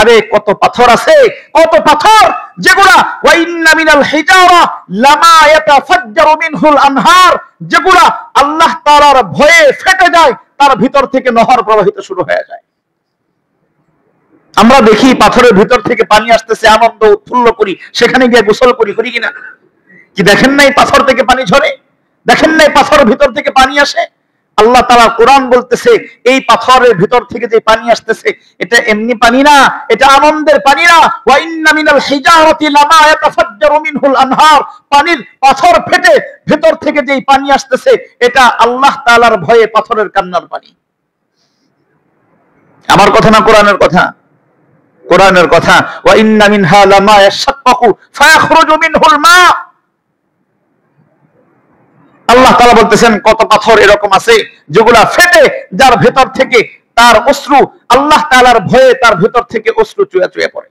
আরে কত পাথর আছে, কত পাথর যেগুলা ওয়া ইন্না মিনাল হিজারা লামা ইয়াতাফাজ্জারু মিনহুল আনহার, যেগুলা আল্লাহ তাআলার ভয়ে ফেটে যায়, তার ভিতর থেকে নহর প্রবাহিত শুরু হয়ে যায়। আমরা দেখি পাথরের ভিতর থেকে পানি আসতেছে, আনন্দ উৎফুল্ল করি, সেখানে গিয়ে গোসল করি, করি কিনা? কি দেখেন নাই পাথর থেকে পানি ঝরে? দেখেন নাই পাথরের ভিতর থেকে পানি আসে? আল্লাহ তাআলা কোরআন বলতেছে এই পাথরের ভিতর থেকে যে পানি আসতেছে এটা এমনি পানি না, এটা আনন্দের পানি না। ওয়া ইন্না মিনাল হিজারাতি লামা ইয়াতাফাজ্জারু মিনহুল আনহার, পানির পাথর ফেটে ভিতর থেকে যে পানি আসতেছে এটা আল্লাহ তাআলার ভয়ে পাথরের কান্নার পানি। আমার কথা না কোরআনের কথা? কোরআনের কথা। ওয়া ইন্না মিনহা লামা ইয়াশাক্কাকু ফায়াখরুজু মিনহুল মা, আল্লাহ তাআলা বলতেছেন কত পাথর এরকম আছে যেগুলা ফেটে, যার ভেতর থেকে তার অশ্রু, আল্লাহ তাআলার ভয়ে তার ভেতর থেকে অশ্রু চুয়া চুয়া পড়ে।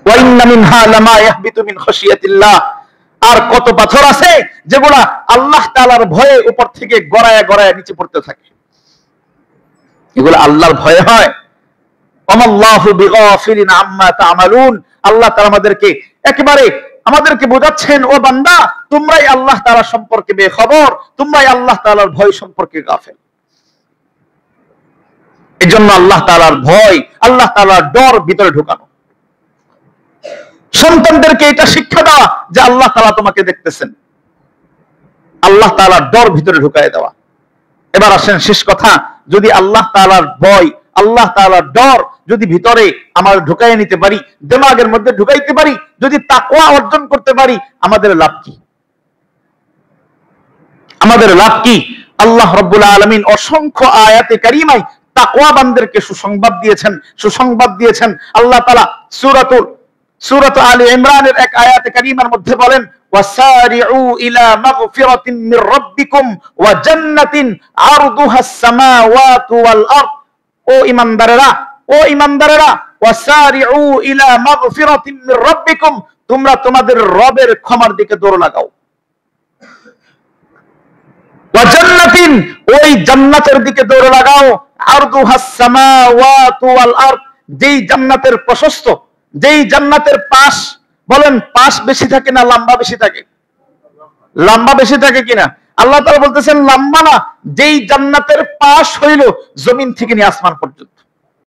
ওয়া ইন্না মিনহা লামা ইয়াহবিতু মিন খাশিয়াতিল্লাহ, আর কত পাথর আছে যেগুলা আল্লাহ তাআলার ভয়ে উপর থেকে গড়ায়া গড়ায়া নিচে পড়তে থাকে। এগুলো আল্লাহর ভয়ে হয়। ওয়াল্লাহু বিগাফিলিন আম্মা তা'মালুন, আল্লাহ তাআলা আমাদেরকে বোঝাচ্ছেন, ও বান্দা তোমরাই আল্লাহ তাআলা সম্পর্কে বেখবর, তোমরাই আল্লাহ তাআলার ভয় সম্পর্কে গাফেল। এজন্য আল্লাহ তাআলার ভয়, আল্লাহ তাআলার ডর ভিতরে ঢুকানো, সন্তানদেরকে এটা শিক্ষা দেওয়া যে আল্লাহ তাআলা তোমাকে দেখতেছেন, আল্লাহ তাআলার ডর ভিতরে ঢুকায় দেওয়া। এবার আসেন শেষ কথা, যদি আল্লাহ তাআলার ভয়, আল্লাহ তাআলার ডর যদি ভিতরে আমরা ঢুকাইয়ে নিতে পারি, দিমাগের মধ্যে ঢুকাইতে পারি, যদি তাকওয়া অর্জন করতে পারি, আমাদের লাভ কি? আমাদের লাভ কি? আল্লাহ রাব্বুল আলামিন অসংখ্য আয়াতে কারিমায় তাকওয়াবানদেরকে সুসংবাদ দিয়েছেন। আল্লাহ তাআলা সূরাত আলে ইমরানের এক আয়াতে কারিমার মধ্যে বলেন, ওয়াসারিউ ইলা মাগফিরাতিন মির রাব্বিকুম ওয়া জান্নাতিন আরদুহাস সামাওয়াতু ওয়াল আরদ, ও ঈমানদারেরা ওয়াসারিউ ইলা মাগফিরাতিন মির রাব্বিকুম, তোমরা তোমাদের রবের ক্ষমার দিকে দৌড় লাগাও। ওয়া জান্নাতিন, ওই জান্নাতের দিকে দৌড় লাগাও। আরদুহাস সামাওয়াতু ওয়াল আরদ, যেই জান্নাতের প্রশস্ত, যেই জান্নাতের পাশ, বলেন পাশ বেশি থাকে না লম্বা বেশি থাকে? লম্বা বেশি থাকে কিনা? আল্লাহ তাআলা বলতেছেন লম্বা না, যেই জান্নাতের পাশ হইল জমিন থেকে নিয়ে আসমান পর্যন্ত।